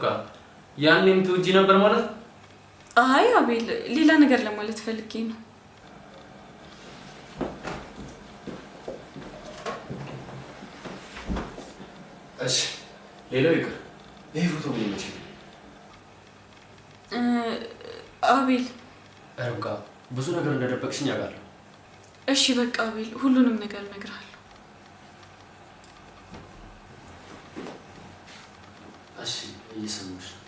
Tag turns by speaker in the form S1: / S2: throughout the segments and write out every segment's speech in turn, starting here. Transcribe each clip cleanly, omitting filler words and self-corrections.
S1: ርብቃ ያንንም ትውጂ ነበር ማለት?
S2: አይ አቤል ሌላ ነገር ለማለት ፈልጌ ነው።
S1: እሺ ሌላው ይቅር። ይሄ ፎቶ ምን ይመስል?
S2: አቤል
S1: ርብቃ ብዙ ነገር እንደደበቅሽኝ አውቃለሁ።
S2: እሺ በቃ አቤል ሁሉንም ነገር እነግርሃለሁ።
S1: እሺ እየሰማሁሽ ነው።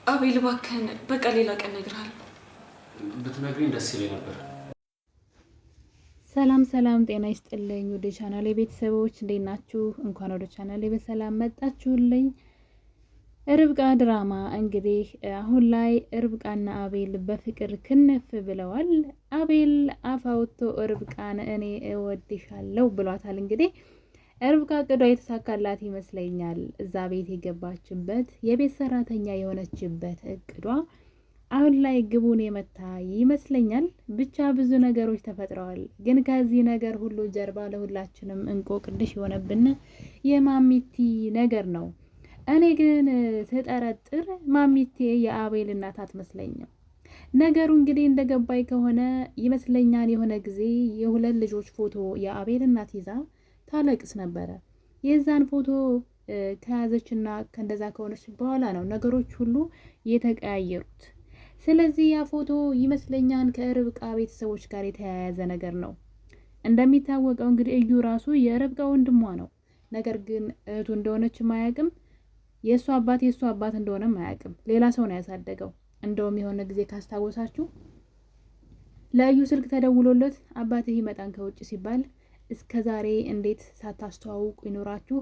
S2: አቤል እባክህን በቃ ሌላ ቀን እነግርሃለሁ።
S1: ብትነግሪኝ ደስ ይለኝ ነበር።
S3: ሰላም ሰላም፣ ጤና ይስጥልኝ ወደ ቻናሌ ቤተሰቦች እንዴት ናችሁ? እንኳን ወደ ቻናሌ በሰላም መጣችሁልኝ። ርብቃ ድራማ እንግዲህ አሁን ላይ ርብቃና አቤል በፍቅር ክንፍ ብለዋል። አቤል አፍ አውጥቶ ርብቃን እኔ እወድሻለሁ ብሏታል። እንግዲህ ርብቃ እቅዷ የተሳካላት ይመስለኛል። እዛ ቤት የገባችበት የቤት ሰራተኛ የሆነችበት እቅዷ አሁን ላይ ግቡን የመታ ይመስለኛል። ብቻ ብዙ ነገሮች ተፈጥረዋል። ግን ከዚህ ነገር ሁሉ ጀርባ ለሁላችንም እንቆቅልሽ የሆነብን የማሚቲ ነገር ነው። እኔ ግን ስጠረጥር ማሚቴ የአቤል እናት አትመስለኝም። ነገሩ እንግዲህ እንደገባኝ ከሆነ ይመስለኛል የሆነ ጊዜ የሁለት ልጆች ፎቶ የአቤል እናት ይዛ ታለቅስ ነበረ። የዛን ፎቶ ከያዘችና ከእንደዛ ከሆነች በኋላ ነው ነገሮች ሁሉ የተቀያየሩት። ስለዚህ ያ ፎቶ ይመስለኛል ከርብቃ ቤተሰቦች ጋር የተያያዘ ነገር ነው። እንደሚታወቀው እንግዲህ እዩ ራሱ የርብቃ ወንድሟ ነው። ነገር ግን እህቱ እንደሆነች አያውቅም። የእሱ አባት እንደሆነም አያውቅም። ሌላ ሰው ነው ያሳደገው። እንደውም የሆነ ጊዜ ካስታወሳችሁ ለእዩ ስልክ ተደውሎለት አባትህ ይመጣን ከውጭ ሲባል እስከ ዛሬ እንዴት ሳታስተዋውቁ ይኖራችሁ?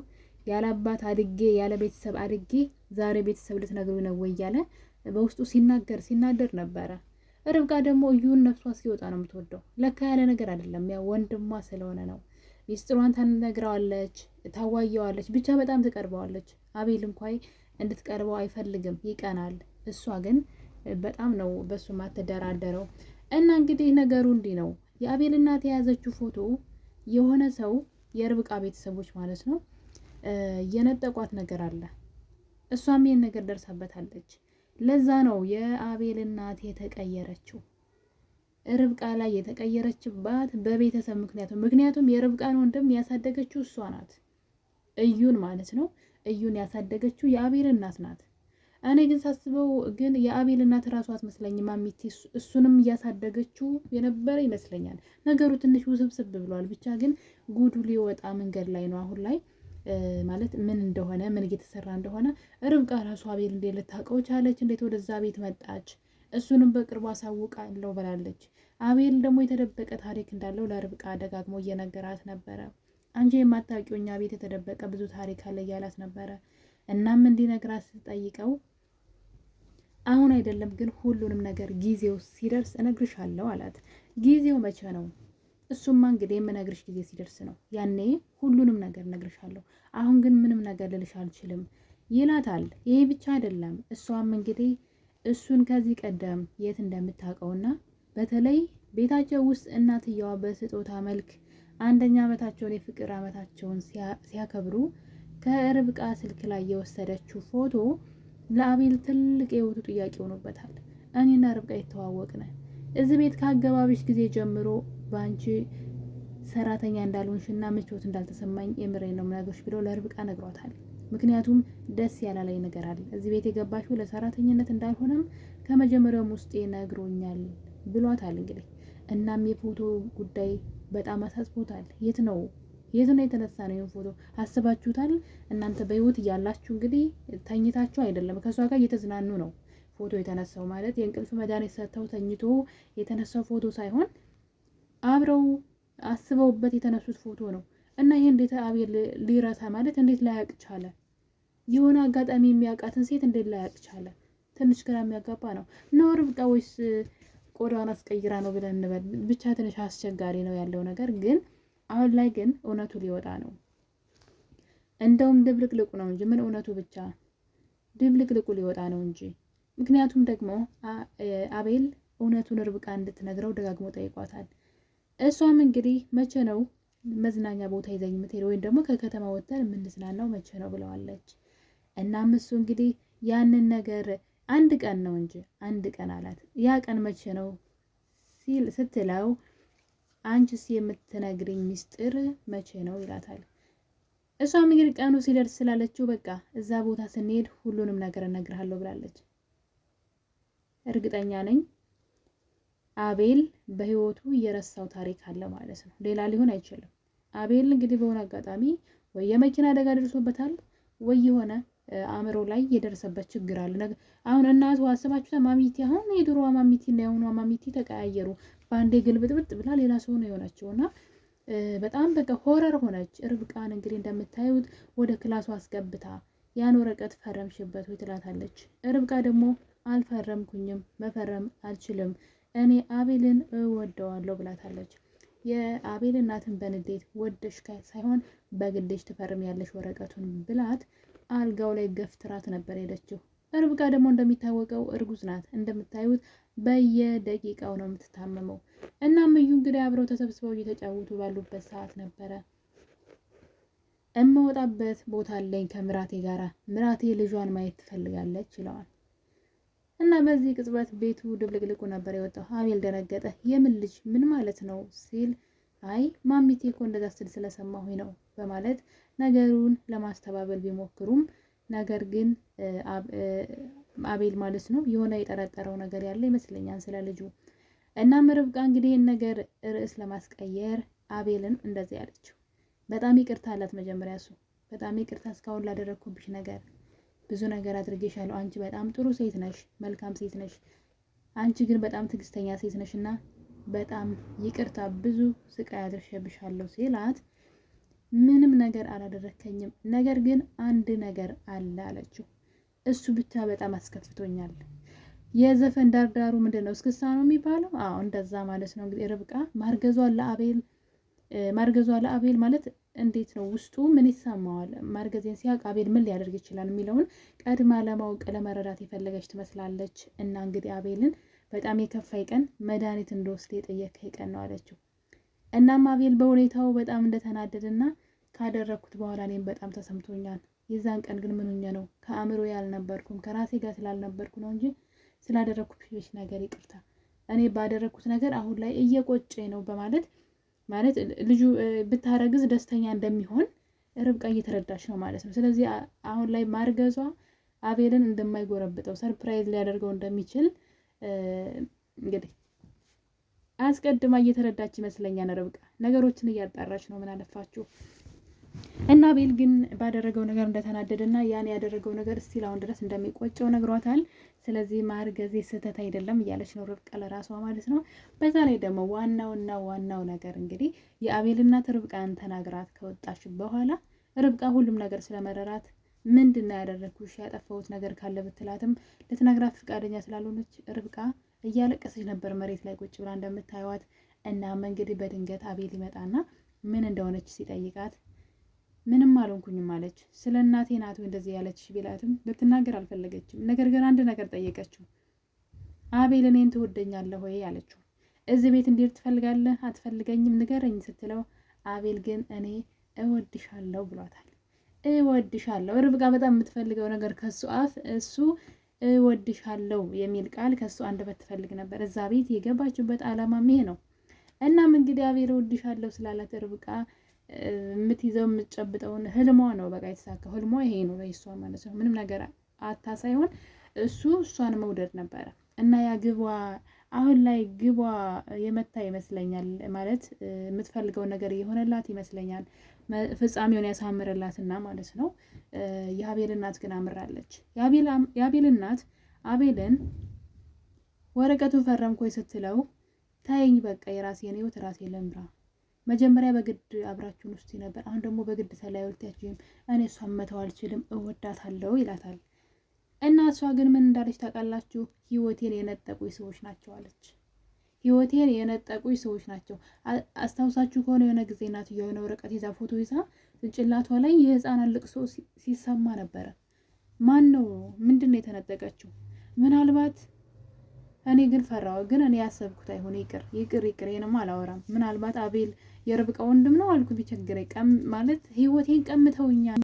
S3: ያለ አባት አድጌ ያለ ቤተሰብ አድጌ ዛሬ ቤተሰብ ልትነግሩ ነው ወይ እያለ በውስጡ ሲናደር ነበረ። ርብቃ ደግሞ እዩን ነፍሷ ሲወጣ ነው የምትወደው። ለካ ያለ ነገር አይደለም፣ ያው ወንድሟ ስለሆነ ነው። ሚስጥሯን ታነግረዋለች፣ ታዋየዋለች፣ ብቻ በጣም ትቀርበዋለች። አቤል እንኳን እንድትቀርበው አይፈልግም፣ ይቀናል። እሷ ግን በጣም ነው በሱ ማትደራደረው። እና እንግዲህ ነገሩ እንዲህ ነው። የአቤል እናት የያዘችው ፎቶ የሆነ ሰው የርብቃ ቤተሰቦች ማለት ነው የነጠቋት ነገር አለ። እሷም ይሄን ነገር ደርሳበታለች። ለዛ ነው የአቤል እናት የተቀየረችው። ርብቃ ላይ የተቀየረችባት በቤተሰብ ምክንያቱም የርብቃን ወንድም ያሳደገችው እሷ ናት። እዩን ማለት ነው። እዩን ያሳደገችው የአቤል እናት ናት። እኔ ግን ሳስበው ግን የአቤል እናት ራሷ አትመስለኝም። ማሚቲ እሱንም እያሳደገችው የነበረ ይመስለኛል። ነገሩ ትንሽ ውስብስብ ብሏል። ብቻ ግን ጉዱ ሊወጣ መንገድ ላይ ነው አሁን ላይ ማለት ምን እንደሆነ ምን እየተሰራ እንደሆነ ርብቃ ራሷ አቤል እንዴት ልታውቀው ቻለች? እንዴት ወደዛ ቤት መጣች? እሱንም በቅርቡ አሳውቃለሁ ብላለች። አቤል ደግሞ የተደበቀ ታሪክ እንዳለው ለርብቃ ደጋግሞ እየነገራት ነበረ። አንቺ የማታውቂው እኛ ቤት የተደበቀ ብዙ ታሪክ አለ እያላት ነበረ። እናም እንዲነግራት ስትጠይቀው አሁን አይደለም ግን ሁሉንም ነገር ጊዜው ሲደርስ እነግርሻለሁ አላት። ጊዜው መቼ ነው? እሱማ እንግዲህ የምነግርሽ ጊዜ ሲደርስ ነው። ያኔ ሁሉንም ነገር እነግርሻለሁ። አሁን ግን ምንም ነገር ልልሽ አልችልም ይላታል። ይሄ ብቻ አይደለም። እሷም እንግዲህ እሱን ከዚህ ቀደም የት እንደምታውቀውና በተለይ ቤታቸው ውስጥ እናትየዋ በስጦታ መልክ 1ኛ ዓመታቸውን የፍቅር ዓመታቸውን ሲያከብሩ ከርብቃ ስልክ ላይ የወሰደችው ፎቶ ለአቤል ትልቅ የህይወቱ ጥያቄ ሆኖበታል። እኔና ርብቃ የተዋወቅነ እዚህ ቤት ከአገባቢሽ ጊዜ ጀምሮ በአንቺ ሰራተኛ እንዳልሆንሽና ምቾት እንዳልተሰማኝ የምሬን ነው የምነግርሽ ብሎ ለርብቃ ነግሯታል። ምክንያቱም ደስ ያላለኝ ነገር አለ። እዚህ ቤት የገባሽው ለሰራተኝነት እንዳልሆነም ከመጀመሪያውም ውስጤ ነግሮኛል ብሏታል። እንግዲህ እናም የፎቶ ጉዳይ በጣም አሳስቦታል። የት ነው የተነሳ ነው ይሄን ፎቶ አስባችሁታል? እናንተ በህይወት እያላችሁ እንግዲህ ተኝታችሁ አይደለም ከሷ ጋር እየተዝናኑ ነው ፎቶ የተነሳው። ማለት የእንቅልፍ መድኃኒት ሰጥተው ተኝቶ የተነሳው ፎቶ ሳይሆን አብረው አስበውበት የተነሱት ፎቶ ነው። እና ይሄ እንዴት አቤል ሊረሳ ማለት እንዴት ላያቅ ቻለ? የሆነ አጋጣሚ የሚያውቃትን ሴት እንዴት ላያቅ ቻለ? ትንሽ ግራ የሚያጋባ ነው። ነው ርብቃ ወይስ ቆዳዋን አስቀይራ ነው ብለን እንበል። ብቻ ትንሽ አስቸጋሪ ነው ያለው ነገር። ግን አሁን ላይ ግን እውነቱ ሊወጣ ነው። እንደውም ድብልቅልቁ ነው እንጂ ምን እውነቱ ብቻ ድብልቅልቁ ሊወጣ ነው እንጂ። ምክንያቱም ደግሞ አቤል እውነቱን ርብቃ እንድትነግረው ደጋግሞ ጠይቋታል። እሷም እንግዲህ መቼ ነው መዝናኛ ቦታ ይዘኝ የምትሄደው ወይም ደግሞ ከከተማ ወጥተን የምንዝናናው መቼ ነው ብለዋለች። እናም እሱ እንግዲህ ያንን ነገር አንድ ቀን ነው እንጂ አንድ ቀን አላት። ያ ቀን መቼ ነው ስትለው አንቺስ የምትነግሪኝ ሚስጥር መቼ ነው ይላታል። እሷም እንግዲህ ቀኑ ሲደርስ ስላለችው በቃ እዛ ቦታ ስንሄድ ሁሉንም ነገር እነግርሃለሁ ብላለች። እርግጠኛ ነኝ አቤል በህይወቱ የረሳው ታሪክ አለ ማለት ነው። ሌላ ሊሆን አይችልም። አቤል እንግዲህ በሆነ አጋጣሚ ወይ የመኪና አደጋ ደርሶበታል ወይ የሆነ አእምሮ ላይ የደረሰበት ችግር አለ። አሁን እናቱ አስባችሁታ ማሚቲ አሁን የድሮ ማሚቲ እና የሆኑ ማሚቲ ተቀያየሩ። በአንዴ ግልብጥብጥ ብላ ሌላ ሰው ነው የሆነችውና በጣም በቃ ሆረር ሆነች። ርብቃን እንግዲህ እንደምታዩት ወደ ክላሱ አስገብታ ያን ወረቀት ፈረምሽበት ወይ ትላታለች። ርብቃ ደግሞ አልፈረምኩኝም፣ መፈረም አልችልም፣ እኔ አቤልን እወደዋለሁ ብላታለች። የአቤል እናትን በንዴት ወደሽ ሳይሆን በግዴሽ ትፈርም ያለሽ ወረቀቱን ብላት አልጋው ላይ ገፍትራት ነበር ሄደችው። ርብቃ ደግሞ እንደሚታወቀው እርጉዝ ናት። እንደምታዩት በየደቂቃው ነው የምትታመመው። እና ምዩ እንግዲህ አብረው ተሰብስበው እየተጫወቱ ባሉበት ሰዓት ነበረ እምወጣበት ቦታ አለኝ ከምራቴ ጋራ፣ ምራቴ ልጇን ማየት ትፈልጋለች ይለዋል። እና በዚህ ቅጽበት ቤቱ ድብልቅልቁ ነበር የወጣው። አቤል ደነገጠ። የምን ልጅ ምን ማለት ነው ሲል አይ ማሚቴ እኮ እንደዛ ስትል ስለሰማሁኝ ነው በማለት ነገሩን ለማስተባበል ቢሞክሩም ነገር ግን አቤል ማለት ነው የሆነ የጠረጠረው ነገር ያለ ይመስለኛል ስለ ልጁ። እናም ርብቃ እንግዲህ ይህን ነገር ርዕስ ለማስቀየር አቤልን እንደዚህ ያለችው በጣም ይቅርታ አላት። መጀመሪያ እሱ በጣም ይቅርታ እስካሁን ላደረግኩብሽ ነገር፣ ብዙ ነገር አድርጌሻለሁ። አንቺ በጣም ጥሩ ሴት ነሽ፣ መልካም ሴት ነሽ። አንቺ ግን በጣም ትዕግስተኛ ሴት ነሽ እና በጣም ይቅርታ፣ ብዙ ስቃይ አድርሼብሻለሁ ሲላት ምንም ነገር አላደረከኝም፣ ነገር ግን አንድ ነገር አለ አለችው። እሱ ብቻ በጣም አስከፍቶኛል። የዘፈን ዳርዳሩ ምንድን ነው? እስክስታ ነው የሚባለው? አዎ እንደዛ ማለት ነው። እንግዲህ ርብቃ ማርገዟ ለአቤል ማለት እንዴት ነው? ውስጡ ምን ይሰማዋል? ማርገዜን ሲያውቅ አቤል ምን ሊያደርግ ይችላል የሚለውን ቀድማ ለማወቅ ለመረዳት የፈለገች ትመስላለች። እና እንግዲህ አቤልን በጣም የከፋይ ቀን መድኃኒት እንደወስድ የጠየቀኝ ቀን ነው አለችው። እናም አቤል በሁኔታው በጣም እንደተናደደና ካደረግኩት በኋላ እኔም በጣም ተሰምቶኛል። የዛን ቀን ግን ምንኛ ነው ከአእምሮ ያልነበርኩም ከራሴ ጋር ስላልነበርኩ ነው እንጂ ስላደረግኩት ነገር ይቅርታ፣ እኔ ባደረግኩት ነገር አሁን ላይ እየቆጨኝ ነው በማለት ማለት ልጁ ብታረግዝ ደስተኛ እንደሚሆን ርብቃ እየተረዳች ነው ማለት ነው። ስለዚህ አሁን ላይ ማርገዟ አቤልን እንደማይጎረብጠው ሰርፕራይዝ ሊያደርገው እንደሚችል እንግዲህ አስቀድማ እየተረዳች ይመስለኛል። ርብቃ ነገሮችን እያጣራች ነው። ምን አለፋችሁ እና አቤል ግን ባደረገው ነገር እንደተናደደና ያን ያደረገው ነገር እስቲል አሁን ድረስ እንደሚቆጨው ነግሯታል። ስለዚህ ማርገዜ ስህተት አይደለም እያለች ነው ርብቃ ለራሷ ማለት ነው። በዛ ላይ ደግሞ ዋናው ነገር እንግዲህ የአቤል እናት ርብቃን ተናግራት ከወጣች በኋላ ርብቃ ሁሉም ነገር ስለመረራት ምንድን ነው ያደረግኩሽ ያጠፋሁት ነገር ካለ ብትላትም ልትነግራት ፈቃደኛ ስላልሆነች ርብቃ እያለቀሰች ነበር መሬት ላይ ቁጭ ብላ እንደምታዩት። እናም እንግዲህ በድንገት አቤል ይመጣና ምን እንደሆነች ሲጠይቃት ምንም አልሆንኩኝም አለች። ስለ እናቴ ናት እንደዚህ ያለች ቢላትም ልትናገር አልፈለገችም። ነገር ግን አንድ ነገር ጠየቀችው። አቤል እኔን ትወደኛለህ ወይ አለችው። እዚህ ቤት እንዴት ትፈልጋለህ? አትፈልገኝም? ንገረኝ ስትለው አቤል ግን እኔ እወድሻለሁ ብሏታል። እወድሻለሁ። ርብቃ በጣም የምትፈልገው ነገር ከሱ አፍ እሱ እወድሻለሁ የሚል ቃል ከሱ አንደበት ትፈልግ ነበር። እዛ ቤት የገባችበት አላማም ይሄ ነው። እናም እንግዲህ አቤል እወድሻለሁ ስላላት ርብቃ የምትይዘው የምትጨብጠውን ህልሟ ነው በቃ የተሳካው። ህልሟ ይሄ ነው ለእሷ ማለት ነው። ምንም ነገር አታ ሳይሆን እሱ እሷን መውደድ ነበረ እና ያ ግቧ አሁን ላይ ግቧ የመታ ይመስለኛል። ማለት የምትፈልገው ነገር የሆነላት ይመስለኛል። ፍጻሜውን ያሳምርላትና ማለት ነው። የአቤል እናት ግን አምራለች። የአቤል እናት አቤልን ወረቀቱን ፈረምኮይ ስትለው ታየኝ በቃ የራሴን ህይወት ራሴ ልምራ፣ መጀመሪያ በግድ አብራችሁን ውስጥ ነበር፣ አሁን ደግሞ በግድ ተለያይታችሁም እኔ እሷን መተው አልችልም እወዳታለሁ ይላታል። እና እሷ ግን ምን እንዳለች ታውቃላችሁ? ህይወቴን የነጠቁኝ ሰዎች ናቸው አለች። ህይወቴን የነጠቁኝ ሰዎች ናቸው። አስታውሳችሁ ከሆነ የሆነ ጊዜ እናትየው የሆነ ወረቀት ይዛ ፎቶ ይዛ ጭንቅላቷ ላይ የህፃናት ልቅሶ ሲሰማ ነበረ። ማን ነው? ምንድን ነው የተነጠቀችው? ምናልባት እኔ ግን ፈራው። ግን እኔ ያሰብኩት አይሆን ይቅር ይሄንማ አላወራም። ምናልባት አቤል የርብቃ ወንድም ነው አልኩ ቢቸግረኝ ማለት ህይወቴን ቀምተውኛል።